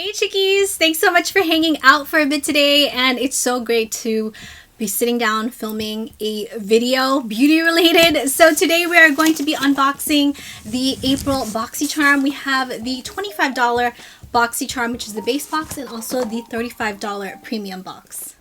Hey chickies! Thanks so much for hanging out for a bit today, and it's so great to be sitting down filming a video beauty related. So today we are going to be unboxing the April Boxycharm. We have the $25 Boxycharm, which is the base box, and also the $35 premium box.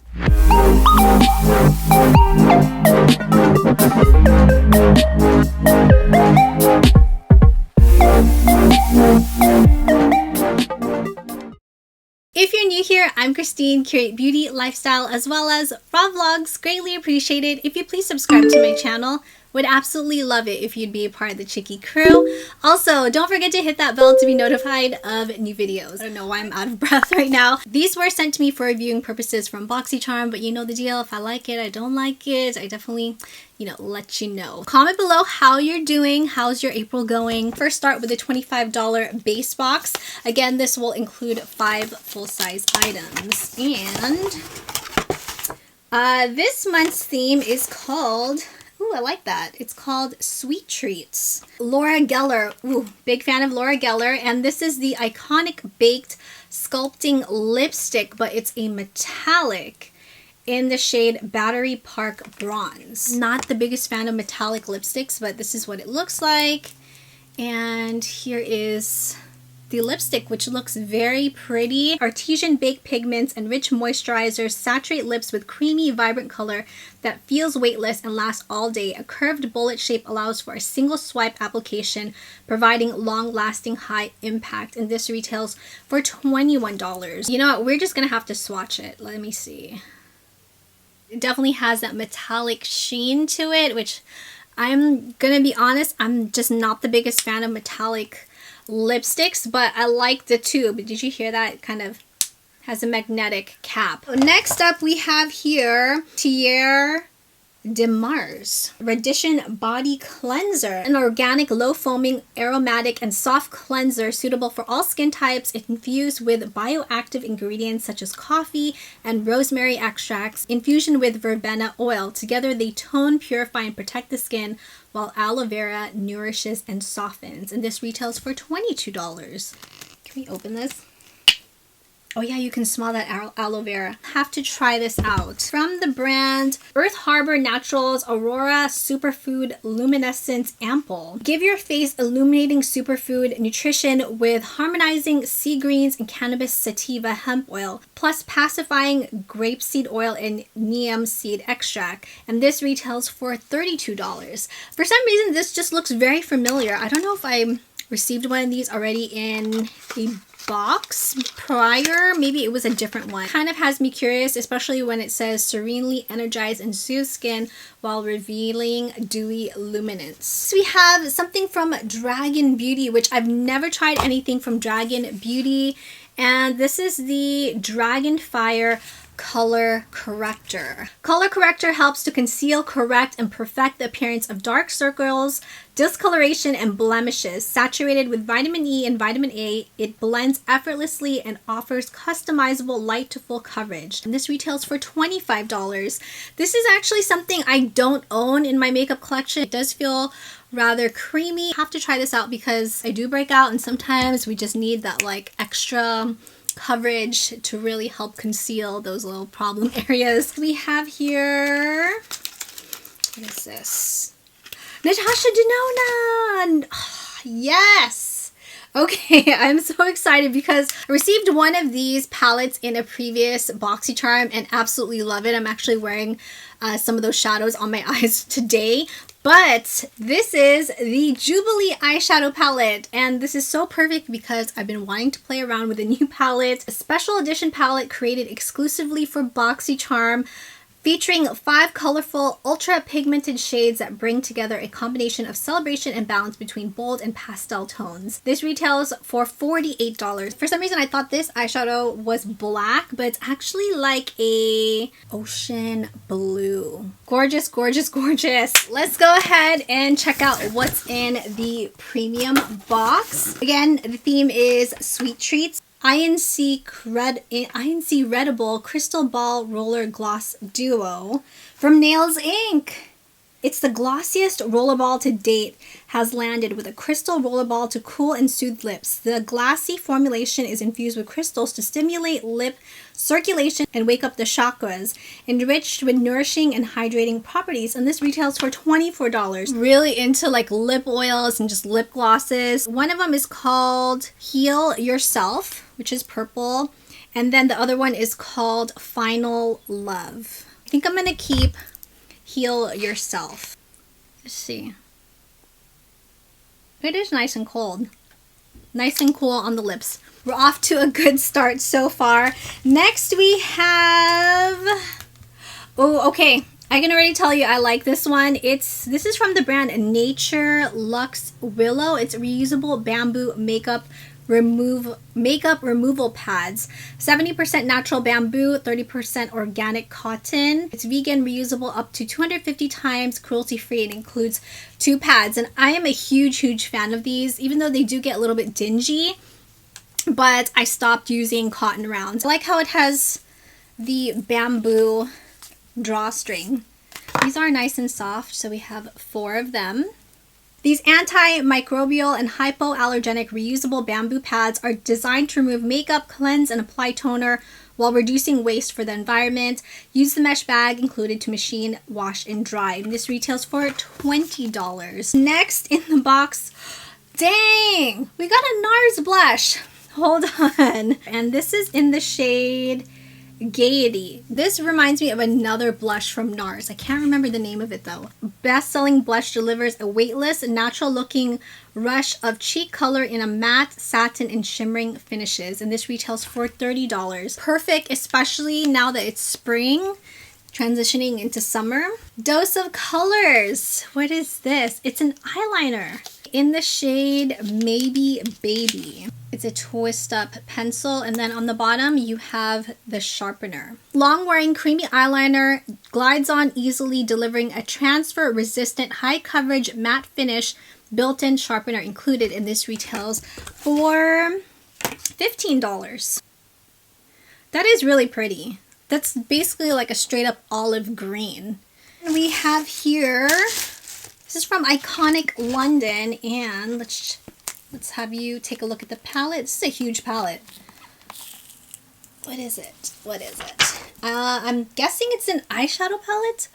If you're new here, I'm Christine, curate beauty, lifestyle, as well as raw vlogs. Greatly appreciated if you please subscribe to my channel. Would absolutely love it if you'd be a part of the Chickie crew. Also, don't forget to hit that bell to be notified of new videos. I don't know why I'm out of breath right now. These were sent to me for reviewing purposes from Boxycharm, but you know the deal. If I like it, I don't like it, I definitely, let you know. Comment below how you're doing. How's your April going? First, start with the $25 base box. Again, this will include 5 full-size items. And this month's theme is called... Ooh, I like that. It's called Sweet Treats. Laura Geller. Ooh, big fan of Laura Geller. And this is the iconic baked sculpting lipstick, but it's a metallic in the shade Battery Park Bronze. Not the biggest fan of metallic lipsticks, but this is what it looks like. And here is the lipstick, which looks very pretty. Artesian baked pigments and rich moisturizers saturate lips with creamy, vibrant color that feels weightless and lasts all day. A curved bullet shape allows for a single swipe application, providing long-lasting high impact. And this retails for $21. You know what? We're just gonna have to swatch it. Let me see. It definitely has that metallic sheen to it, which I'm gonna be honest, I'm just not the biggest fan of metallic lipsticks, but I like the tube. Did you hear that? It kind of has a magnetic cap. Next up we have here Tierre de Mars Radition Body Cleanser, an organic, low foaming, aromatic, and soft cleanser suitable for all skin types, infused with bioactive ingredients such as coffee and rosemary extracts, infusion with verbena oil. Together they tone, purify, and protect the skin, while aloe vera nourishes and softens. And this retails for $22. Can we open this? Oh yeah, you can smell that aloe vera. Have to try this out. From the brand Earth Harbor Naturals Aurora Superfood Luminescence Ampoule. Give your face illuminating superfood nutrition with harmonizing sea greens and cannabis sativa hemp oil, plus pacifying grapeseed oil and neem seed extract. And this retails for $32. For some reason, this just looks very familiar. I don't know if I received one of these already in a box prior. Maybe it was a different one. Kind of has me curious, especially when it says serenely energize and soothe skin while revealing dewy luminance. So we have something from Dragon Beauty, which I've never tried anything from Dragon Beauty, and this is the Dragon Fire Color Corrector. Color Corrector helps to conceal, correct, and perfect the appearance of dark circles, discoloration, and blemishes. Saturated with vitamin E and vitamin A, it blends effortlessly and offers customizable light to full coverage. And this retails for $25. This is actually something I don't own in my makeup collection. It does feel rather creamy. I have to try this out because I do break out, and sometimes we just need that like extra coverage to really help conceal those little problem areas. We have here, what is this? Natasha Denona! Oh, yes! Okay, I'm so excited because I received one of these palettes in a previous Boxycharm and absolutely love it. I'm actually wearing some of those shadows on my eyes today. But this is the Jubilee eyeshadow palette, and this is so perfect because I've been wanting to play around with a new palette. A special edition palette created exclusively for Boxycharm, featuring 5 colorful, ultra pigmented shades that bring together a combination of celebration and balance between bold and pastel tones. This retails for $48. For some reason, I thought this eyeshadow was black, but it's actually like a ocean blue. Gorgeous, gorgeous, gorgeous. Let's go ahead and check out what's in the premium box. Again, the theme is Sweet Treats. INC Readable Crystal Ball Roller Gloss Duo from Nails Inc. It's the glossiest rollerball to date, has landed with a crystal rollerball to cool and soothe lips. The glassy formulation is infused with crystals to stimulate lip circulation and wake up the chakras, enriched with nourishing and hydrating properties. And this retails for $24. Really into like lip oils and just lip glosses. One of them is called Heal Yourself, which is purple. And then the other one is called Final Love. I think I'm going to keep Heal Yourself. Let's see. It is nice and cold. Nice and cool on the lips. We're off to a good start so far. Next we have... Oh, okay. I can already tell you I like this one. This is from the brand Nature Luxe Willow. It's reusable bamboo makeup removal pads. 70% natural bamboo, 30% organic cotton. It's vegan, reusable up to 250 times, cruelty free. It includes 2 pads, and I am a huge fan of these, even though they do get a little bit dingy, but I stopped using cotton rounds. I like how it has the bamboo drawstring. These are nice and soft, so we have 4 of them. These antimicrobial and hypoallergenic reusable bamboo pads are designed to remove makeup, cleanse, and apply toner while reducing waste for the environment. Use the mesh bag included to machine, wash, and dry. And this retails for $20. Next in the box, dang, we got a NARS blush. Hold on. And this is in the shade Gaiety. This reminds me of another blush from NARS. I can't remember the name of it though. Best-selling blush delivers a weightless, natural-looking rush of cheek color in a matte, satin, and shimmering finishes. And this retails for $30. Perfect, especially now that it's spring, transitioning into summer. Dose of colors. What is this? It's an eyeliner in the shade Maybe Baby. It's a twist up pencil, and then on the bottom you have the sharpener. Long wearing creamy eyeliner, glides on easily, delivering a transfer resistant high coverage matte finish, built-in sharpener included, and this retails for $15. That is really pretty. That's basically like a straight up olive green. And we have here, this is from Iconic London, and let's have you take a look at the palette. This is a huge palette. What is it? What is it? I'm guessing it's an eyeshadow palette.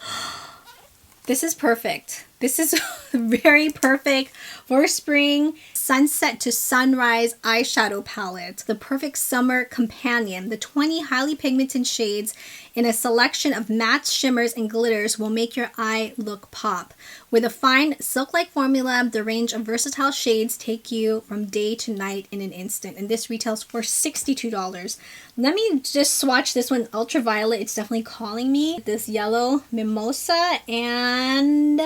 This is perfect. This is very perfect for spring. Sunset to Sunrise eyeshadow palette. The perfect summer companion. The 20 highly pigmented shades in a selection of matte shimmers and glitters will make your eye look pop. With a fine silk-like formula, the range of versatile shades take you from day to night in an instant. And this retails for $62. Let me just swatch this one, Ultraviolet. It's definitely calling me. This yellow Mimosa and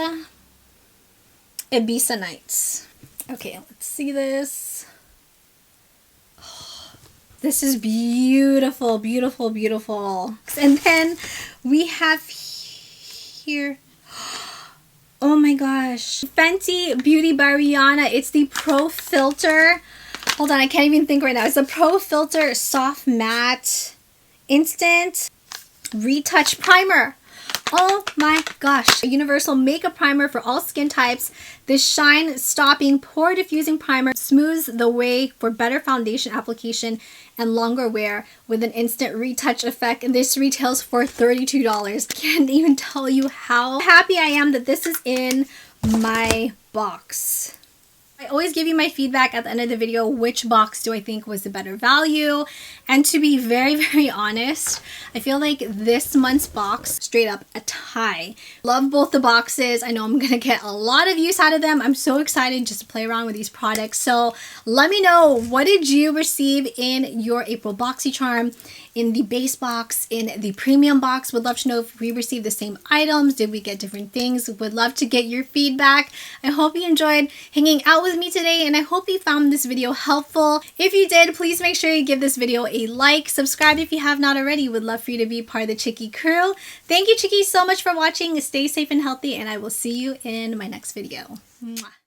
Ibiza Nights. Okay, let's see this. Oh, this is beautiful, beautiful, beautiful. And then we have here, oh my gosh, Fenty Beauty by Rihanna. It's the Pro Filter. Hold on, I can't even think right now. It's the Pro Filter Soft Matte Instant Retouch Primer. Oh my gosh. A universal makeup primer for all skin types. This shine stopping pore diffusing primer smooths the way for better foundation application and longer wear with an instant retouch effect. And this retails for $32. Can't even tell you how happy I am that this is in my box. I always give you my feedback at the end of the video. Which box do I think was the better value? And to be very honest, I feel like this month's box, straight up a tie. Love both the boxes. I know I'm gonna get a lot of use out of them. I'm so excited just to play around with these products. So let me know, what did you receive in your April Boxycharm? In the base box, in the premium box? Would love to know if we received the same items. Did we get different things? Would love to get your feedback. I hope you enjoyed hanging out with me today, and I hope you found this video helpful. If you did, please make sure you give this video a like. Subscribe if you have not already. Would love for you to be part of the Chicky crew. Thank you, Chickies, so much for watching. Stay safe and healthy, and I will see you in my next video. Mwah.